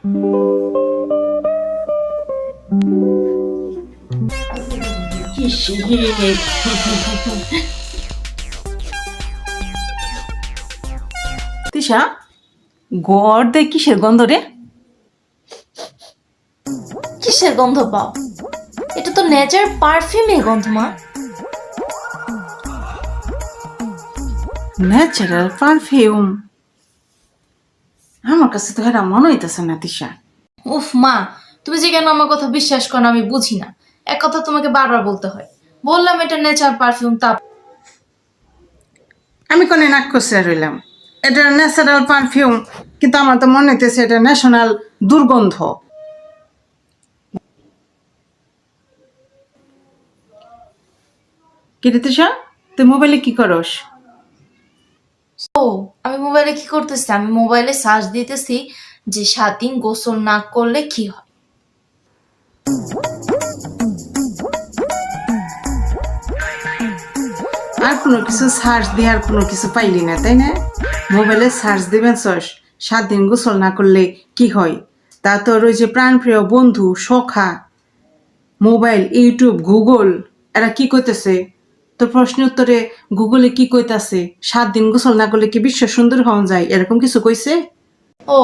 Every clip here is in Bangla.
তিশা, গড় দে কিসের গন্ধ রে? কিসের গন্ধ পাও? এটা তো নেচার পারফিউমের গন্ধ মা। Natural perfume? আমার কাছে তো এটা মনে হইতেছে না তিশা। উফ মা, তুমি যে কেন আমার কথা বিশ্বাস করো না আমি বুঝি না। এক কথা তোমাকে বারবার বলতে হয়। বললাম এটা নেচার পারফিউম, তা আমি কোনে নাক কষে রইলাম। এটা ন্যাচারাল পারফিউম, কিন্তু আমার তো মনে হইতেছে এটা ন্যাশনাল দুর্গন্ধ। কি রে তিশা, তুই মোবাইলে কি করস? ও আমি মোবাইলে কি করতেছি? আমি মোবাইলে সার্চ দিতেছি যে 7 দিন গোসল না করলে কি হয়। আর কোনো কিছু সার্চ দিয়ে আর কোনো কিছু পাইলি না, তাই না? মোবাইলে সার্চ দিবেন 7 দিন গোসল না করলে কি হয়। তা তোর ওই যে প্রাণপ্রিয় বন্ধু সখা, মোবাইল, ইউটিউব, গুগল, এরা কি কইতেছে? তোর প্রশ্নের উত্তরে গুগলে কি কইতাছে? 7 দিন গোসল না করলে কি বিশ্ব সুন্দর হওয়া যায়, এরকম কিছু কইছে? ও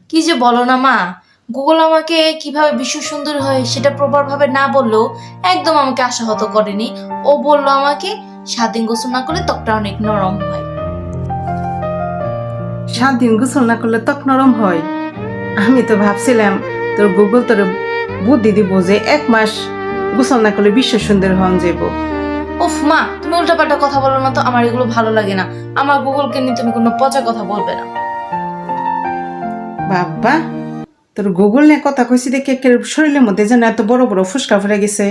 কি যে বলো না মা, গুগল আমাকে কিভাবে বিশ্ব সুন্দর হয় সেটা প্রপার ভাবে না বললেও একদম আমাকে আশাহত করেনি। ও বললো আমাকে 7 দিন গোসল না করলে ত্বকটা অনেক নরম হয়। 7 দিন গোসল না করলে ত্বক নরম হয়? আমি তো ভাবছিলাম তোর গুগল তোর বুদ্ধি দিব যে 1 মাস গোসল না করলে বিশ্ব সুন্দর হওয়া যাব। উফ মা, তুমি উল্টাপাল্টা কথা বলো না তো, আমার এগুলো ভালো লাগে না। আমার গুগলকে নিয়ে তুমি কোনো পচা কথা বলবে না। বাবা, তোর গুগল নিয়ে কথা কইছি দেখে শরীরের মধ্যে যেন এত বড় বড় ফুসকা ফুরে গেছে।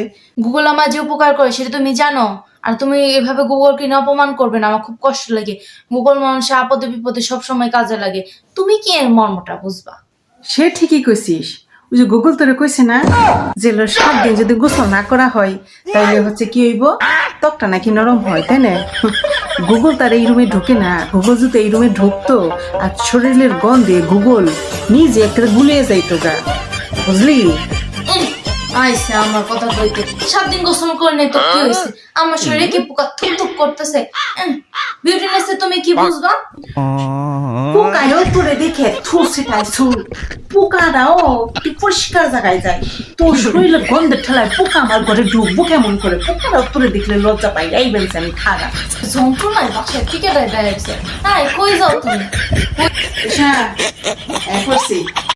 গুগল আমার যে উপকার করে সেটা তুমি জানো, আর তুমি এভাবে গুগলকে নিয়ে অপমান করবে না, আমার খুব কষ্ট লাগে। গুগল মানুষের আপদে বিপদে সবসময় কাজে লাগে, তুমি কি এর মর্মটা বুঝবা? সে ঠিকই কইছিস। ওই যে গুগল তোরে কইছে না যে 7 দিন যদি গোসল না করা হয় তাইলে হচ্ছে কি হইব, ত্বকটা নাকি নরম হয়, তাই না? গুগল তার এই রুমে ঢুকে না। গুগল যদি এই রুমে ঢুকতো আর শরীরের গন্ধে গুগল নিজে একটা গুলিয়ে যাইতো গা, বুঝলি? আইসে আমার কথা কইতে, 7 দিন গোসল করে নেই তো কি হয়েছে? আমার শরীরে কি পোকা থুক থুক করতেছে? বিউটিনেসে তুমি কি বুঝবা? পোকায়ও তোরে দেখে সেটাই পোকারাও কি পরিষ্কার জায়গায় যায়, তোর শরীরের গন্ধের ঠেলায় পোকা আমার ঘরে ঢুকবো কেমন করে? পোকারাও তোরে দেখলে লজ্জা পাই, এই বলছে আমি খারাপ যন্ত্রণায় বাসায় টিকে দেয়। তাই কই যাও তুমি? করছি।